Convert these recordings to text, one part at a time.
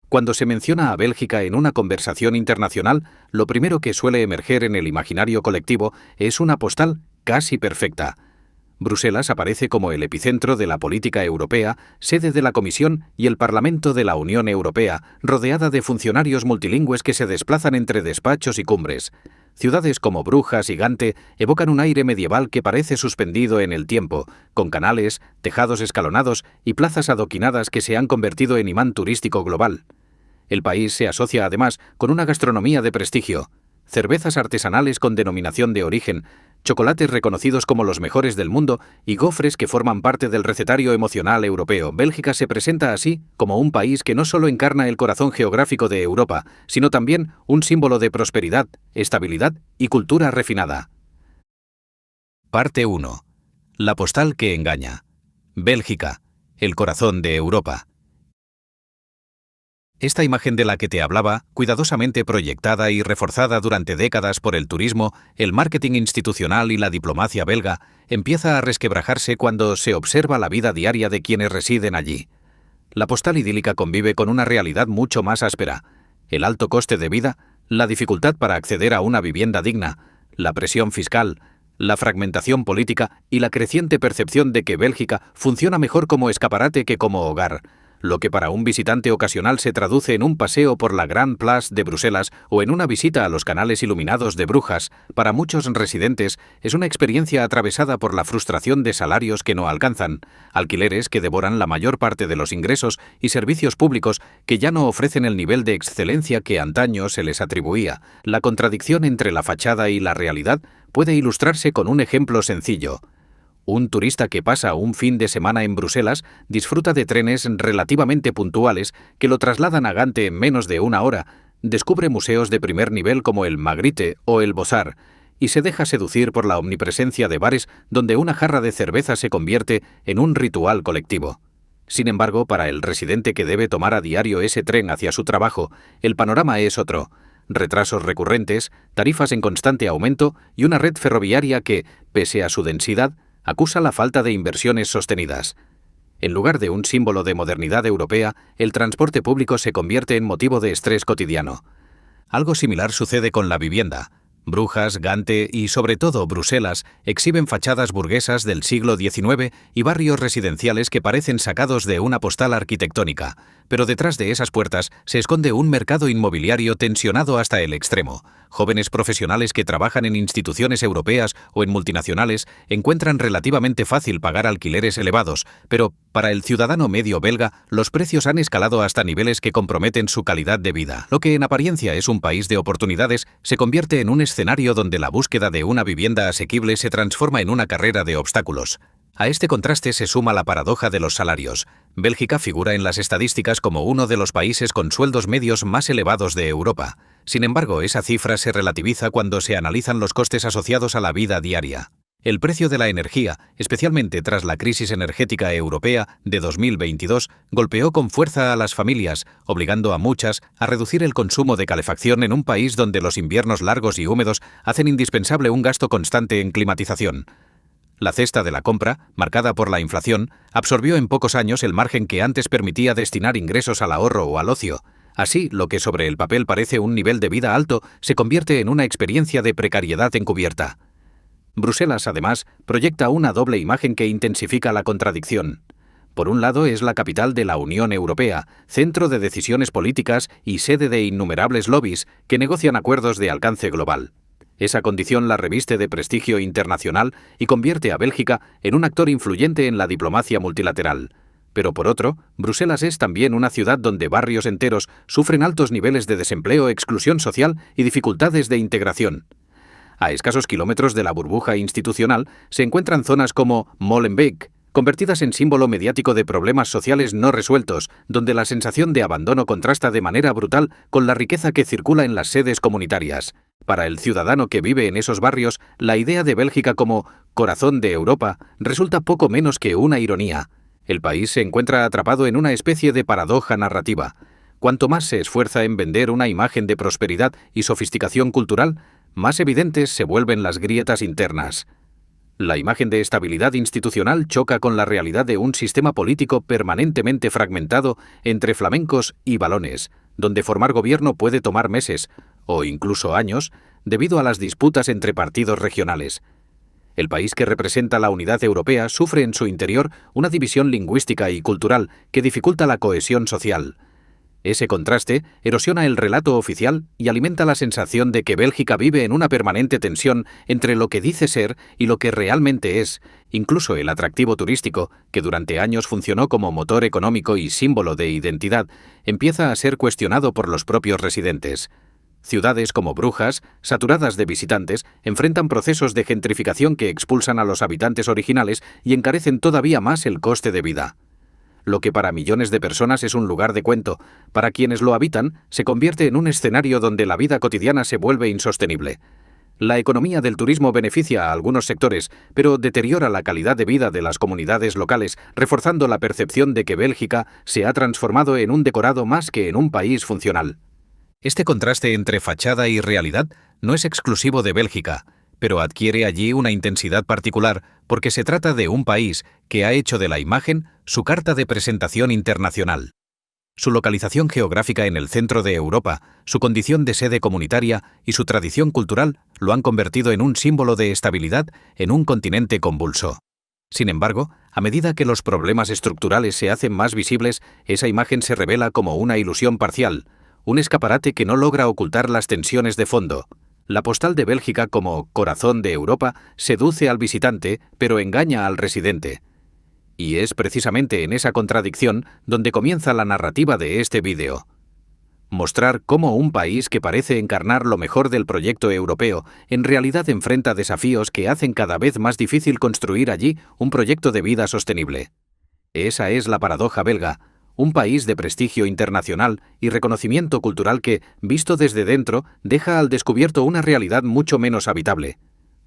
Cuando se menciona a Bélgica en una conversación internacional, lo primero que suele emerger en el imaginario colectivo es una postal casi perfecta. Bruselas aparece como el epicentro de la política europea, sede de la Comisión y el Parlamento de la Unión Europea, rodeada de funcionarios multilingües que se desplazan entre despachos y cumbres. Ciudades como Brujas y Gante evocan un aire medieval que parece suspendido en el tiempo, con canales, tejados escalonados y plazas adoquinadas que se han convertido en imán turístico global. El país se asocia además con una gastronomía de prestigio, cervezas artesanales con denominación de origen, chocolates reconocidos como los mejores del mundo y gofres que forman parte del recetario emocional europeo. Bélgica se presenta así como un país que no solo encarna el corazón geográfico de Europa, sino también un símbolo de prosperidad, estabilidad y cultura refinada. Parte 1. La postal que engaña. Bélgica, el corazón de Europa. Esta imagen de la que te hablaba, cuidadosamente proyectada y reforzada durante décadas por el turismo, el marketing institucional y la diplomacia belga, empieza a resquebrajarse cuando se observa la vida diaria de quienes residen allí. La postal idílica convive con una realidad mucho más áspera: el alto coste de vida, la dificultad para acceder a una vivienda digna, la presión fiscal, la fragmentación política y la creciente percepción de que Bélgica funciona mejor como escaparate que como hogar, lo que para un visitante ocasional se traduce en un paseo por la Grand Place de Bruselas o en una visita a los canales iluminados de Brujas. Para muchos residentes es una experiencia atravesada por la frustración de salarios que no alcanzan, alquileres que devoran la mayor parte de los ingresos y servicios públicos que ya no ofrecen el nivel de excelencia que antaño se les atribuía. La contradicción entre la fachada y la realidad puede ilustrarse con un ejemplo sencillo. Un turista que pasa un fin de semana en Bruselas disfruta de trenes relativamente puntuales que lo trasladan a Gante en menos de una hora, descubre museos de primer nivel como el Magritte o el Beaux-Arts y se deja seducir por la omnipresencia de bares donde una jarra de cerveza se convierte en un ritual colectivo. Sin embargo, para el residente que debe tomar a diario ese tren hacia su trabajo, el panorama es otro: retrasos recurrentes, tarifas en constante aumento y una red ferroviaria que, pese a su densidad, acusa la falta de inversiones sostenidas. En lugar de un símbolo de modernidad europea, el transporte público se convierte en motivo de estrés cotidiano. Algo similar sucede con la vivienda. Brujas, Gante y, sobre todo, Bruselas exhiben fachadas burguesas del siglo XIX y barrios residenciales que parecen sacados de una postal arquitectónica, pero detrás de esas puertas se esconde un mercado inmobiliario tensionado hasta el extremo. Jóvenes profesionales que trabajan en instituciones europeas o en multinacionales encuentran relativamente fácil pagar alquileres elevados, pero para el ciudadano medio belga los precios han escalado hasta niveles que comprometen su calidad de vida. Lo que en apariencia es un país de oportunidades se convierte en un escenario donde la búsqueda de una vivienda asequible se transforma en una carrera de obstáculos. A este contraste se suma la paradoja de los salarios. Bélgica figura en las estadísticas como uno de los países con sueldos medios más elevados de Europa. Sin embargo, esa cifra se relativiza cuando se analizan los costes asociados a la vida diaria. El precio de la energía, especialmente tras la crisis energética europea de 2022, golpeó con fuerza a las familias, obligando a muchas a reducir el consumo de calefacción en un país donde los inviernos largos y húmedos hacen indispensable un gasto constante en climatización. La cesta de la compra, marcada por la inflación, absorbió en pocos años el margen que antes permitía destinar ingresos al ahorro o al ocio. Así, lo que sobre el papel parece un nivel de vida alto se convierte en una experiencia de precariedad encubierta. Bruselas, además, proyecta una doble imagen que intensifica la contradicción. Por un lado, es la capital de la Unión Europea, centro de decisiones políticas y sede de innumerables lobbies que negocian acuerdos de alcance global. Esa condición la reviste de prestigio internacional y convierte a Bélgica en un actor influyente en la diplomacia multilateral. Pero por otro, Bruselas es también una ciudad donde barrios enteros sufren altos niveles de desempleo, exclusión social y dificultades de integración. A escasos kilómetros de la burbuja institucional se encuentran zonas como Molenbeek, convertidas en símbolo mediático de problemas sociales no resueltos, donde la sensación de abandono contrasta de manera brutal con la riqueza que circula en las sedes comunitarias. Para el ciudadano que vive en esos barrios, la idea de Bélgica como corazón de Europa resulta poco menos que una ironía. El país se encuentra atrapado en una especie de paradoja narrativa. Cuanto más se esfuerza en vender una imagen de prosperidad y sofisticación cultural, más evidentes se vuelven las grietas internas. La imagen de estabilidad institucional choca con la realidad de un sistema político permanentemente fragmentado entre flamencos y valones, donde formar gobierno puede tomar meses, o incluso años, debido a las disputas entre partidos regionales. El país que representa la unidad europea sufre en su interior una división lingüística y cultural que dificulta la cohesión social. Ese contraste erosiona el relato oficial y alimenta la sensación de que Bélgica vive en una permanente tensión entre lo que dice ser y lo que realmente es. Incluso el atractivo turístico, que durante años funcionó como motor económico y símbolo de identidad, empieza a ser cuestionado por los propios residentes. Ciudades como Brujas, saturadas de visitantes, enfrentan procesos de gentrificación que expulsan a los habitantes originales y encarecen todavía más el coste de vida. Lo que para millones de personas es un lugar de cuento, para quienes lo habitan, se convierte en un escenario donde la vida cotidiana se vuelve insostenible. La economía del turismo beneficia a algunos sectores, pero deteriora la calidad de vida de las comunidades locales, reforzando la percepción de que Bélgica se ha transformado en un decorado más que en un país funcional. Este contraste entre fachada y realidad no es exclusivo de Bélgica, pero adquiere allí una intensidad particular porque se trata de un país que ha hecho de la imagen su carta de presentación internacional. Su localización geográfica en el centro de Europa, su condición de sede comunitaria y su tradición cultural lo han convertido en un símbolo de estabilidad en un continente convulso. Sin embargo, a medida que los problemas estructurales se hacen más visibles, esa imagen se revela como una ilusión parcial, un escaparate que no logra ocultar las tensiones de fondo. La postal de Bélgica como corazón de Europa seduce al visitante, pero engaña al residente. Y es precisamente en esa contradicción donde comienza la narrativa de este vídeo. Mostrar cómo un país que parece encarnar lo mejor del proyecto europeo en realidad enfrenta desafíos que hacen cada vez más difícil construir allí un proyecto de vida sostenible. Esa es la paradoja belga. Un país de prestigio internacional y reconocimiento cultural que, visto desde dentro, deja al descubierto una realidad mucho menos habitable.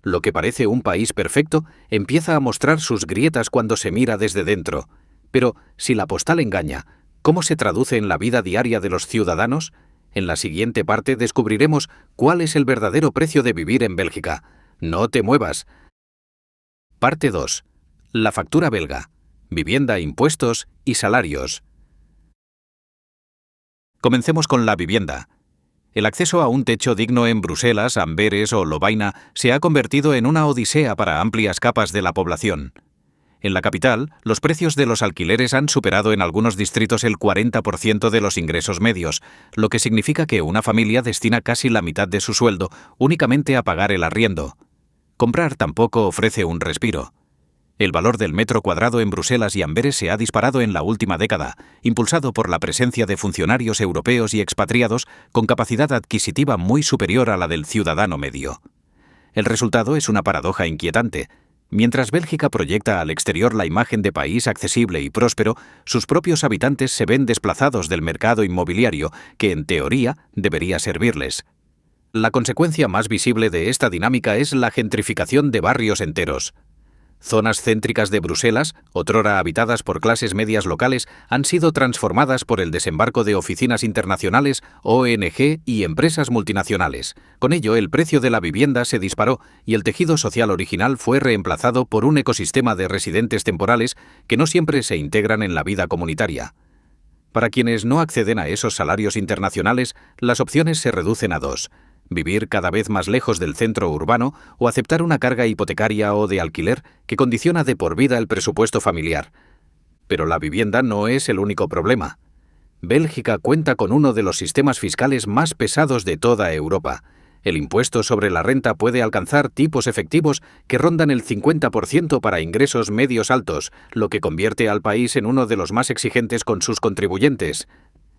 Lo que parece un país perfecto empieza a mostrar sus grietas cuando se mira desde dentro. Pero, si la postal engaña, ¿cómo se traduce en la vida diaria de los ciudadanos? En la siguiente parte descubriremos cuál es el verdadero precio de vivir en Bélgica. No te muevas. Parte 2. La factura belga. Vivienda, impuestos y salarios. Comencemos con la vivienda. El acceso a un techo digno en Bruselas, Amberes o Lovaina se ha convertido en una odisea para amplias capas de la población. En la capital, los precios de los alquileres han superado en algunos distritos el 40% de los ingresos medios, lo que significa que una familia destina casi la mitad de su sueldo únicamente a pagar el arriendo. Comprar tampoco ofrece un respiro. El valor del metro cuadrado en Bruselas y Amberes se ha disparado en la última década, impulsado por la presencia de funcionarios europeos y expatriados con capacidad adquisitiva muy superior a la del ciudadano medio. El resultado es una paradoja inquietante. Mientras Bélgica proyecta al exterior la imagen de país accesible y próspero, sus propios habitantes se ven desplazados del mercado inmobiliario, que en teoría debería servirles. La consecuencia más visible de esta dinámica es la gentrificación de barrios enteros. Zonas céntricas de Bruselas, otrora habitadas por clases medias locales, han sido transformadas por el desembarco de oficinas internacionales, ONG y empresas multinacionales. Con ello, el precio de la vivienda se disparó y el tejido social original fue reemplazado por un ecosistema de residentes temporales que no siempre se integran en la vida comunitaria. Para quienes no acceden a esos salarios internacionales, las opciones se reducen a dos: vivir cada vez más lejos del centro urbano o aceptar una carga hipotecaria o de alquiler que condiciona de por vida el presupuesto familiar. Pero la vivienda no es el único problema. Bélgica cuenta con uno de los sistemas fiscales más pesados de toda Europa. El impuesto sobre la renta puede alcanzar tipos efectivos que rondan el 50% para ingresos medios altos, lo que convierte al país en uno de los más exigentes con sus contribuyentes.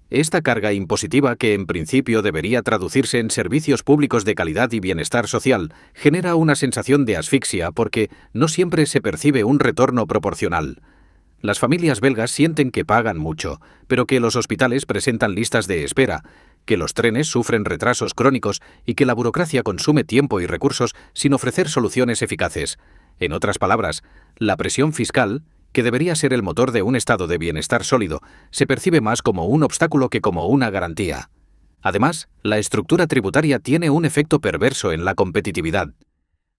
Esta carga impositiva, que en principio debería traducirse en servicios públicos de calidad y bienestar social, genera una sensación de asfixia porque no siempre se percibe un retorno proporcional. Las familias belgas sienten que pagan mucho, pero que los hospitales presentan listas de espera, que los trenes sufren retrasos crónicos y que la burocracia consume tiempo y recursos sin ofrecer soluciones eficaces. En otras palabras, la presión fiscal, que debería ser el motor de un estado de bienestar sólido, se percibe más como un obstáculo que como una garantía. Además, la estructura tributaria tiene un efecto perverso en la competitividad.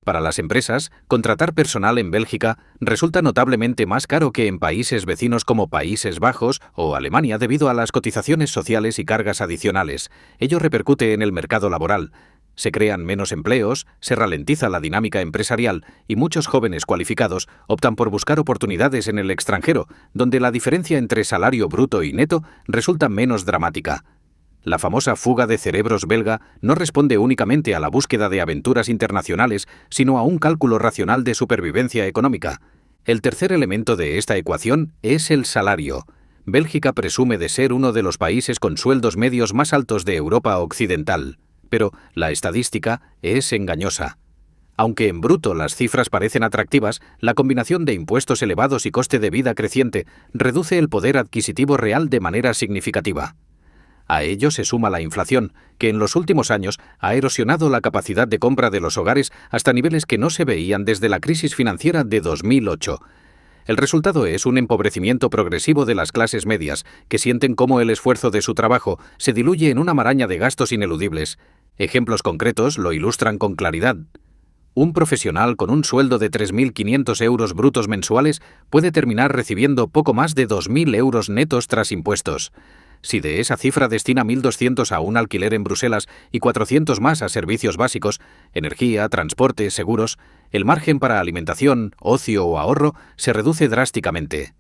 Para las empresas, contratar personal en Bélgica resulta notablemente más caro que en países vecinos como Países Bajos o Alemania debido a las cotizaciones sociales y cargas adicionales. Ello repercute en el mercado laboral. Se crean menos empleos, se ralentiza la dinámica empresarial y muchos jóvenes cualificados optan por buscar oportunidades en el extranjero, donde la diferencia entre salario bruto y neto resulta menos dramática. La famosa fuga de cerebros belga no responde únicamente a la búsqueda de aventuras internacionales, sino a un cálculo racional de supervivencia económica. El tercer elemento de esta ecuación es el salario. Bélgica presume de ser uno de los países con sueldos medios más altos de Europa Occidental, pero la estadística es engañosa. Aunque en bruto las cifras parecen atractivas, la combinación de impuestos elevados y coste de vida creciente reduce el poder adquisitivo real de manera significativa. A ello se suma la inflación, que en los últimos años ha erosionado la capacidad de compra de los hogares hasta niveles que no se veían desde la crisis financiera de 2008. El resultado es un empobrecimiento progresivo de las clases medias, que sienten cómo el esfuerzo de su trabajo se diluye en una maraña de gastos ineludibles. Ejemplos concretos lo ilustran con claridad. Un profesional con un sueldo de 3.500 euros brutos mensuales puede terminar recibiendo poco más de 2.000 euros netos tras impuestos. Si de esa cifra destina 1.200 a un alquiler en Bruselas y 400 más a servicios básicos, energía, transporte, seguros, el margen para alimentación, ocio o ahorro se reduce drásticamente.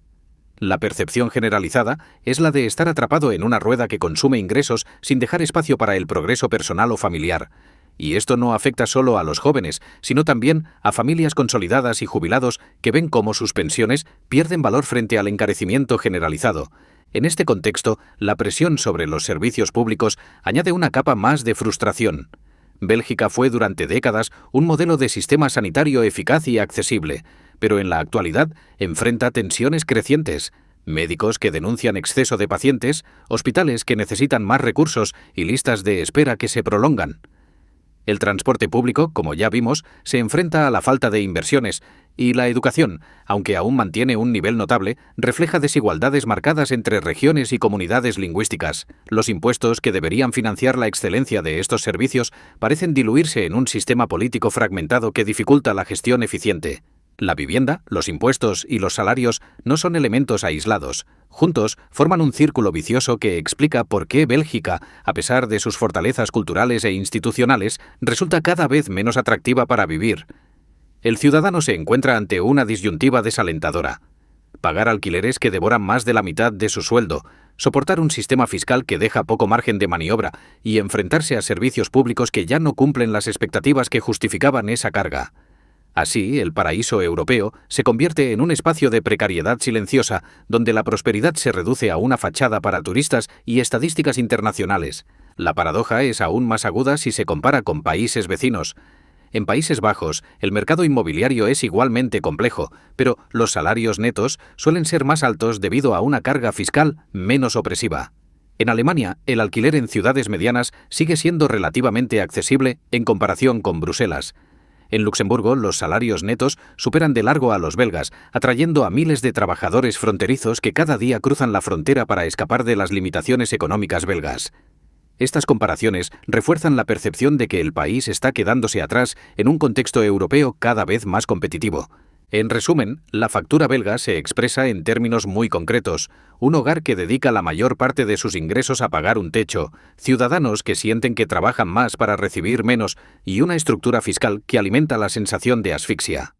La percepción generalizada es la de estar atrapado en una rueda que consume ingresos sin dejar espacio para el progreso personal o familiar. Y esto no afecta solo a los jóvenes, sino también a familias consolidadas y jubilados que ven cómo sus pensiones pierden valor frente al encarecimiento generalizado. En este contexto, la presión sobre los servicios públicos añade una capa más de frustración. Bélgica fue durante décadas un modelo de sistema sanitario eficaz y accesible, pero en la actualidad enfrenta tensiones crecientes. Médicos que denuncian exceso de pacientes, hospitales que necesitan más recursos y listas de espera que se prolongan. El transporte público, como ya vimos, se enfrenta a la falta de inversiones y la educación, aunque aún mantiene un nivel notable, refleja desigualdades marcadas entre regiones y comunidades lingüísticas. Los impuestos que deberían financiar la excelencia de estos servicios parecen diluirse en un sistema político fragmentado que dificulta la gestión eficiente. La vivienda, los impuestos y los salarios no son elementos aislados. Juntos forman un círculo vicioso que explica por qué Bélgica, a pesar de sus fortalezas culturales e institucionales, resulta cada vez menos atractiva para vivir. El ciudadano se encuentra ante una disyuntiva desalentadora. Pagar alquileres que devoran más de la mitad de su sueldo, soportar un sistema fiscal que deja poco margen de maniobra y enfrentarse a servicios públicos que ya no cumplen las expectativas que justificaban esa carga. Así, el paraíso europeo se convierte en un espacio de precariedad silenciosa, donde la prosperidad se reduce a una fachada para turistas y estadísticas internacionales. La paradoja es aún más aguda si se compara con países vecinos. En Países Bajos, el mercado inmobiliario es igualmente complejo, pero los salarios netos suelen ser más altos debido a una carga fiscal menos opresiva. En Alemania, el alquiler en ciudades medianas sigue siendo relativamente accesible en comparación con Bruselas. En Luxemburgo, los salarios netos superan de largo a los belgas, atrayendo a miles de trabajadores fronterizos que cada día cruzan la frontera para escapar de las limitaciones económicas belgas. Estas comparaciones refuerzan la percepción de que el país está quedándose atrás en un contexto europeo cada vez más competitivo. En resumen, la factura belga se expresa en términos muy concretos: un hogar que dedica la mayor parte de sus ingresos a pagar un techo, ciudadanos que sienten que trabajan más para recibir menos y una estructura fiscal que alimenta la sensación de asfixia.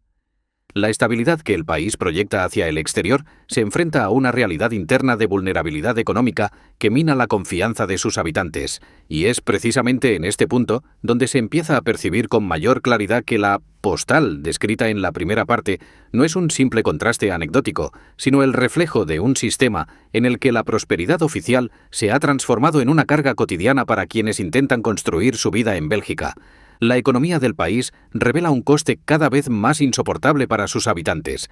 La estabilidad que el país proyecta hacia el exterior se enfrenta a una realidad interna de vulnerabilidad económica que mina la confianza de sus habitantes, y es precisamente en este punto donde se empieza a percibir con mayor claridad que la postal descrita en la primera parte no es un simple contraste anecdótico, sino el reflejo de un sistema en el que la prosperidad oficial se ha transformado en una carga cotidiana para quienes intentan construir su vida en Bélgica. La economía del país revela un coste cada vez más insoportable para sus habitantes.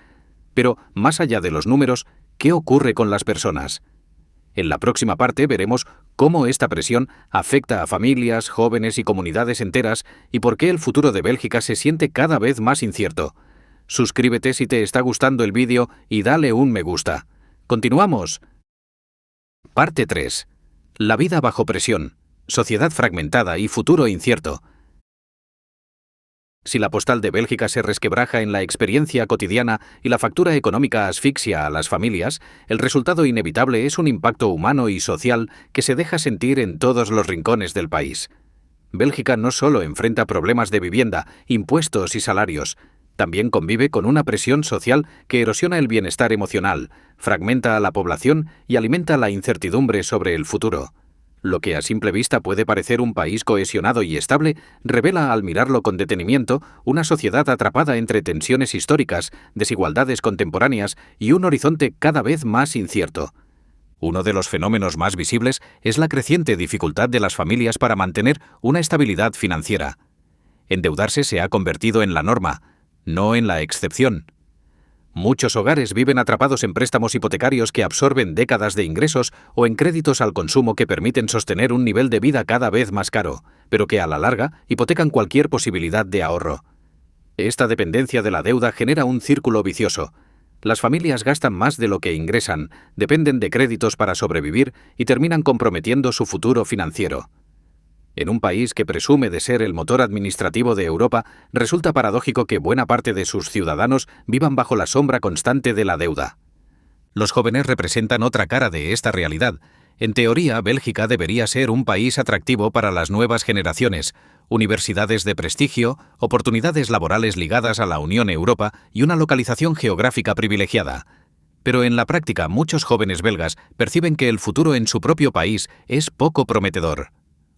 Pero, más allá de los números, ¿qué ocurre con las personas? En la próxima parte veremos cómo esta presión afecta a familias, jóvenes y comunidades enteras y por qué el futuro de Bélgica se siente cada vez más incierto. Suscríbete si te está gustando el vídeo y dale un me gusta. ¡Continuamos! Parte 3. La vida bajo presión, sociedad fragmentada y futuro incierto. Si la postal de Bélgica se resquebraja en la experiencia cotidiana y la factura económica asfixia a las familias, el resultado inevitable es un impacto humano y social que se deja sentir en todos los rincones del país. Bélgica no solo enfrenta problemas de vivienda, impuestos y salarios, también convive con una presión social que erosiona el bienestar emocional, fragmenta a la población y alimenta la incertidumbre sobre el futuro. Lo que a simple vista puede parecer un país cohesionado y estable, revela al mirarlo con detenimiento una sociedad atrapada entre tensiones históricas, desigualdades contemporáneas y un horizonte cada vez más incierto. Uno de los fenómenos más visibles es la creciente dificultad de las familias para mantener una estabilidad financiera. Endeudarse se ha convertido en la norma, no en la excepción. Muchos hogares viven atrapados en préstamos hipotecarios que absorben décadas de ingresos o en créditos al consumo que permiten sostener un nivel de vida cada vez más caro, pero que a la larga hipotecan cualquier posibilidad de ahorro. Esta dependencia de la deuda genera un círculo vicioso. Las familias gastan más de lo que ingresan, dependen de créditos para sobrevivir y terminan comprometiendo su futuro financiero. En un país que presume de ser el motor administrativo de Europa, resulta paradójico que buena parte de sus ciudadanos vivan bajo la sombra constante de la deuda. Los jóvenes representan otra cara de esta realidad. En teoría, Bélgica debería ser un país atractivo para las nuevas generaciones, universidades de prestigio, oportunidades laborales ligadas a la Unión Europea y una localización geográfica privilegiada. Pero en la práctica, muchos jóvenes belgas perciben que el futuro en su propio país es poco prometedor.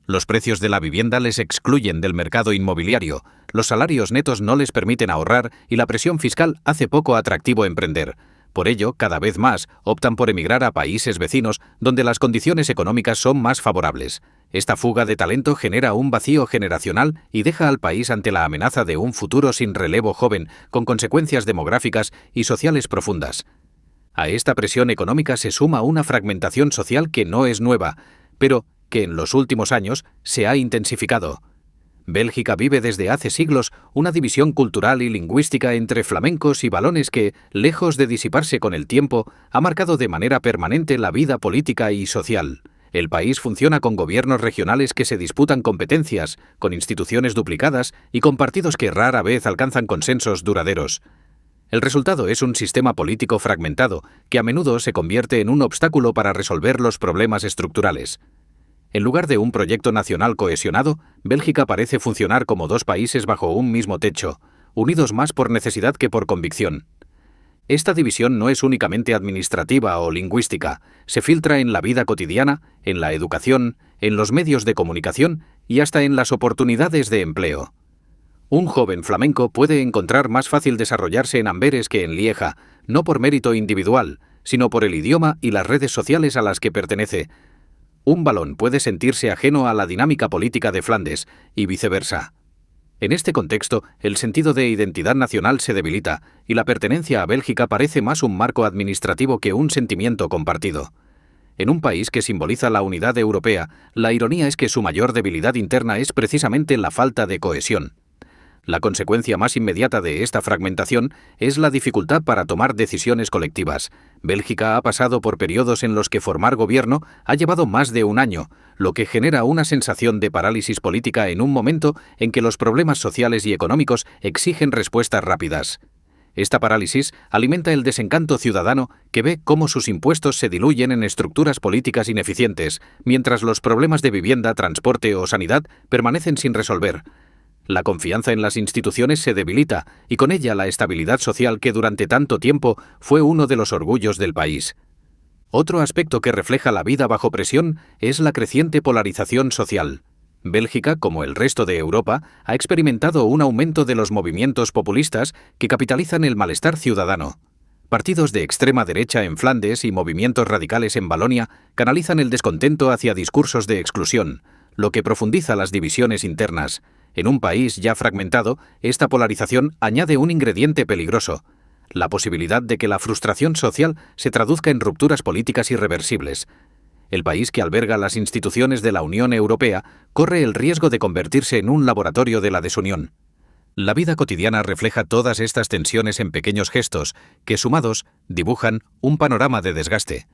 Los precios de la vivienda les excluyen del mercado inmobiliario, los salarios netos no les permiten ahorrar y la presión fiscal hace poco atractivo emprender. Por ello, cada vez más optan por emigrar a países vecinos donde las condiciones económicas son más favorables. Esta fuga de talento genera un vacío generacional y deja al país ante la amenaza de un futuro sin relevo joven, con consecuencias demográficas y sociales profundas. A esta presión económica se suma una fragmentación social que no es nueva, pero que en los últimos años se ha intensificado. Bélgica vive desde hace siglos una división cultural y lingüística entre flamencos y valones que, lejos de disiparse con el tiempo, ha marcado de manera permanente la vida política y social. El país funciona con gobiernos regionales que se disputan competencias, con instituciones duplicadas y con partidos que rara vez alcanzan consensos duraderos. El resultado es un sistema político fragmentado, que a menudo se convierte en un obstáculo para resolver los problemas estructurales. En lugar de un proyecto nacional cohesionado, Bélgica parece funcionar como dos países bajo un mismo techo, unidos más por necesidad que por convicción. Esta división no es únicamente administrativa o lingüística, se filtra en la vida cotidiana, en la educación, en los medios de comunicación y hasta en las oportunidades de empleo. Un joven flamenco puede encontrar más fácil desarrollarse en Amberes que en Lieja, no por mérito individual, sino por el idioma y las redes sociales a las que pertenece. Un valón puede sentirse ajeno a la dinámica política de Flandes, y viceversa. En este contexto, el sentido de identidad nacional se debilita, y la pertenencia a Bélgica parece más un marco administrativo que un sentimiento compartido. En un país que simboliza la unidad europea, la ironía es que su mayor debilidad interna es precisamente la falta de cohesión. La consecuencia más inmediata de esta fragmentación es la dificultad para tomar decisiones colectivas. Bélgica ha pasado por periodos en los que formar gobierno ha llevado más de un año, lo que genera una sensación de parálisis política en un momento en que los problemas sociales y económicos exigen respuestas rápidas. Esta parálisis alimenta el desencanto ciudadano que ve cómo sus impuestos se diluyen en estructuras políticas ineficientes, mientras los problemas de vivienda, transporte o sanidad permanecen sin resolver. La confianza en las instituciones se debilita y con ella la estabilidad social que durante tanto tiempo fue uno de los orgullos del país. Otro aspecto que refleja la vida bajo presión es la creciente polarización social. Bélgica, como el resto de Europa, ha experimentado un aumento de los movimientos populistas que capitalizan el malestar ciudadano. Partidos de extrema derecha en Flandes y movimientos radicales en Valonia canalizan el descontento hacia discursos de exclusión, lo que profundiza las divisiones internas. En un país ya fragmentado, esta polarización añade un ingrediente peligroso: la posibilidad de que la frustración social se traduzca en rupturas políticas irreversibles. El país que alberga las instituciones de la Unión Europea corre el riesgo de convertirse en un laboratorio de la desunión. La vida cotidiana refleja todas estas tensiones en pequeños gestos que, sumados, dibujan un panorama de desgaste.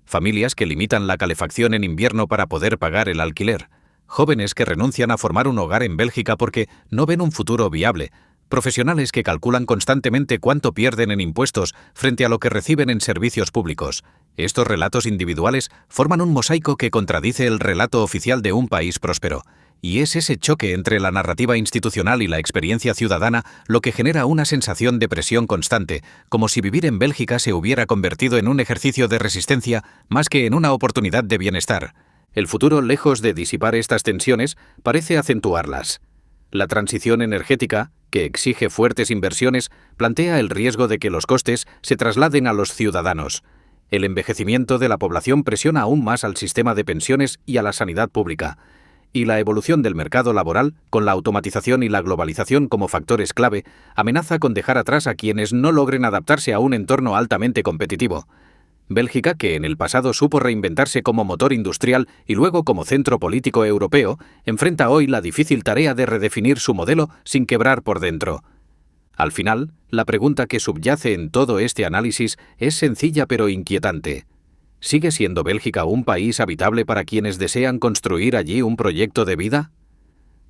Familias que limitan la calefacción en invierno para poder pagar el alquiler. Jóvenes que renuncian a formar un hogar en Bélgica porque no ven un futuro viable, Profesionales que calculan constantemente cuánto pierden en impuestos frente a lo que reciben en servicios públicos. Estos relatos individuales forman un mosaico que contradice el relato oficial de un país próspero. Y es ese choque entre la narrativa institucional y la experiencia ciudadana lo que genera una sensación de presión constante, como si vivir en Bélgica se hubiera convertido en un ejercicio de resistencia más que en una oportunidad de bienestar. El futuro, lejos de disipar estas tensiones, parece acentuarlas. La transición energética, que exige fuertes inversiones, plantea el riesgo de que los costes se trasladen a los ciudadanos. El envejecimiento de la población presiona aún más al sistema de pensiones y a la sanidad pública. Y la evolución del mercado laboral, con la automatización y la globalización como factores clave, amenaza con dejar atrás a quienes no logren adaptarse a un entorno altamente competitivo. Bélgica, que en el pasado supo reinventarse como motor industrial y luego como centro político europeo, enfrenta hoy la difícil tarea de redefinir su modelo sin quebrar por dentro. Al final, la pregunta que subyace en todo este análisis es sencilla pero inquietante. ¿Sigue siendo Bélgica un país habitable para quienes desean construir allí un proyecto de vida?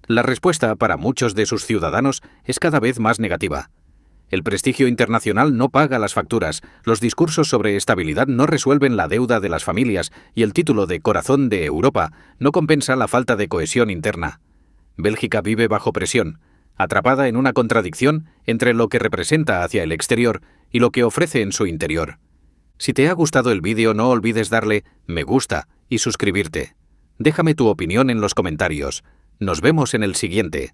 La respuesta para muchos de sus ciudadanos es cada vez más negativa. El prestigio internacional no paga las facturas, los discursos sobre estabilidad no resuelven la deuda de las familias y el título de corazón de Europa no compensa la falta de cohesión interna. Bélgica vive bajo presión, atrapada en una contradicción entre lo que representa hacia el exterior y lo que ofrece en su interior. Si te ha gustado el vídeo, no olvides darle me gusta y suscribirte. Déjame tu opinión en los comentarios. Nos vemos en el siguiente.